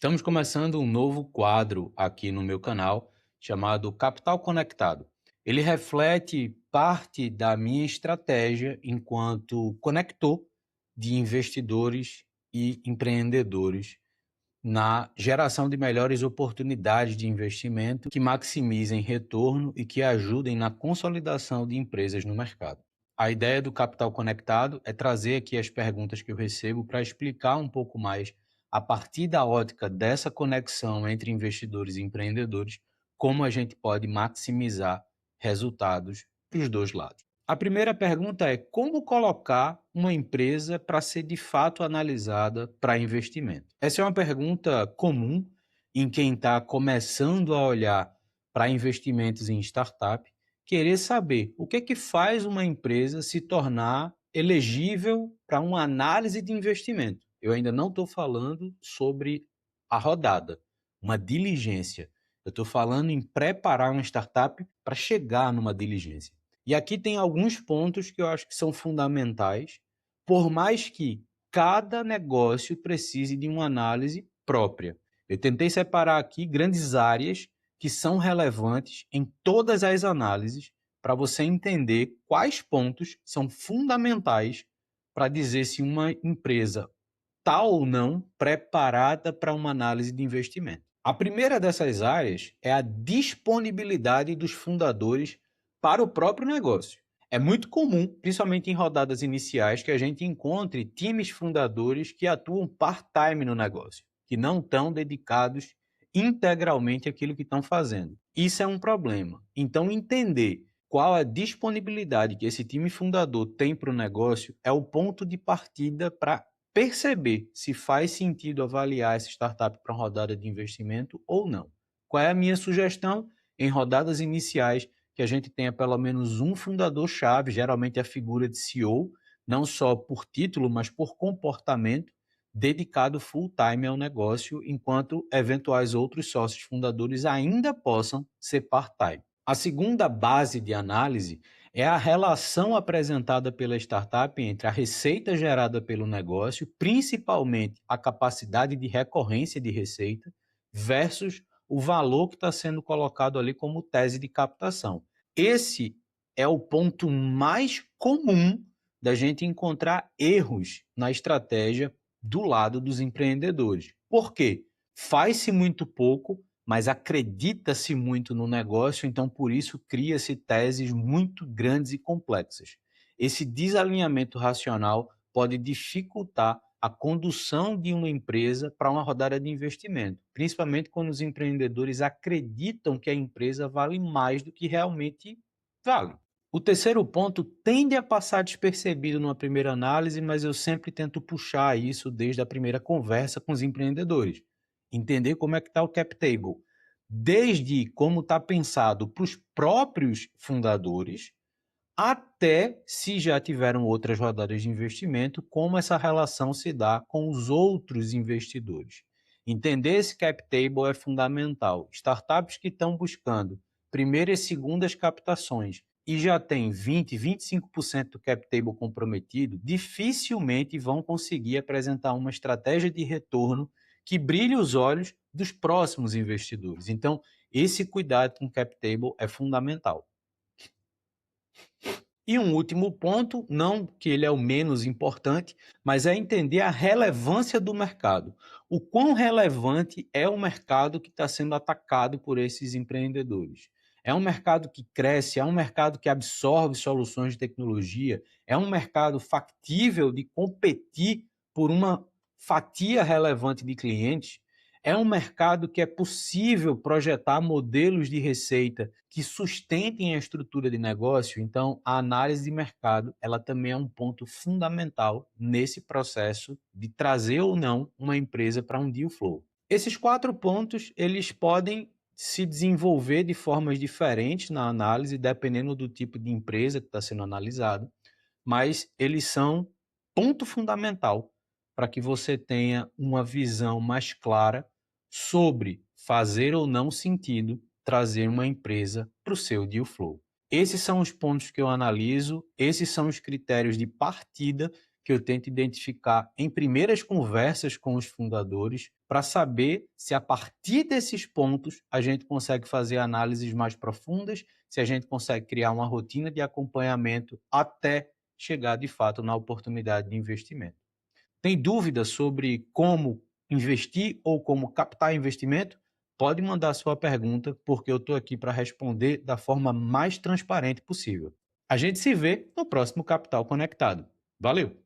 Estamos começando um novo quadro aqui no meu canal chamado Capital Conectado. Ele reflete parte da minha estratégia enquanto conector de investidores e empreendedores na geração de melhores oportunidades de investimento que maximizem retorno e que ajudem na consolidação de empresas no mercado. A ideia do Capital Conectado é trazer aqui as perguntas que eu recebo para explicar um pouco mais, a partir da ótica dessa conexão entre investidores e empreendedores, como a gente pode maximizar resultados para os dois lados. A primeira pergunta é como colocar uma empresa para ser de fato analisada para investimento? Essa é uma pergunta comum em quem está começando a olhar para investimentos em startup, querer saber o que é que faz uma empresa se tornar elegível para uma análise de investimento. Eu ainda não estou falando sobre a rodada, uma diligência. Eu estou falando em preparar uma startup para chegar numa diligência. E aqui tem alguns pontos que eu acho que são fundamentais, por mais que cada negócio precise de uma análise própria. Eu tentei separar aqui grandes áreas que são relevantes em todas as análises para você entender quais pontos são fundamentais para dizer se uma empresa está ou não preparada para uma análise de investimento. A primeira dessas áreas é a disponibilidade dos fundadores para o próprio negócio. É muito comum, principalmente em rodadas iniciais, que a gente encontre times fundadores que atuam part-time no negócio, que não estão dedicados integralmente àquilo que estão fazendo. Isso é um problema. Então, entender qual a disponibilidade que esse time fundador tem para o negócio é o ponto de partida para perceber se faz sentido avaliar essa startup para uma rodada de investimento ou não. Qual é a minha sugestão? Em rodadas iniciais, que a gente tenha pelo menos um fundador-chave, geralmente a figura de CEO, não só por título, mas por comportamento, dedicado full-time ao negócio, enquanto eventuais outros sócios fundadores ainda possam ser part-time. A segunda base de análise é a relação apresentada pela startup entre a receita gerada pelo negócio, principalmente a capacidade de recorrência de receita, versus o valor que está sendo colocado ali como tese de captação. Esse é o ponto mais comum da gente encontrar erros na estratégia do lado dos empreendedores. Por quê? Faz-se muito pouco, mas acredita-se muito no negócio, então por isso cria-se teses muito grandes e complexas. Esse desalinhamento racional pode dificultar a condução de uma empresa para uma rodada de investimento, principalmente quando os empreendedores acreditam que a empresa vale mais do que realmente vale. O terceiro ponto tende a passar despercebido numa primeira análise, mas eu sempre tento puxar isso desde a primeira conversa com os empreendedores. Entender como é que está o cap table, desde como está pensado para os próprios fundadores, até se já tiveram outras rodadas de investimento, como essa relação se dá com os outros investidores. Entender esse cap table é fundamental. Startups que estão buscando primeiras e segundas captações e já tem 20, 25% do cap table comprometido, dificilmente vão conseguir apresentar uma estratégia de retorno que brilhe os olhos dos próximos investidores. Então, esse cuidado com o cap table é fundamental. E um último ponto, não que ele é o menos importante, mas é entender a relevância do mercado. O quão relevante é o mercado que está sendo atacado por esses empreendedores. É um mercado que cresce, é um mercado que absorve soluções de tecnologia, é um mercado factível de competir por uma fatia relevante de clientes. É um mercado que é possível projetar modelos de receita que sustentem a estrutura de negócio. Então, a análise de mercado, ela também é um ponto fundamental nesse processo de trazer ou não uma empresa para um deal flow. Esses 4 pontos, eles podem se desenvolver de formas diferentes na análise, dependendo do tipo de empresa que está sendo analisada, mas eles são ponto fundamental para que você tenha uma visão mais clara sobre fazer ou não sentido trazer uma empresa para o seu deal flow. Esses são os pontos que eu analiso, esses são os critérios de partida que eu tento identificar em primeiras conversas com os fundadores para saber se a partir desses pontos a gente consegue fazer análises mais profundas, se a gente consegue criar uma rotina de acompanhamento até chegar de fato na oportunidade de investimento. Tem dúvida sobre como investir ou como captar investimento? Pode mandar sua pergunta, porque eu estou aqui para responder da forma mais transparente possível. A gente se vê no próximo Capital Conectado. Valeu!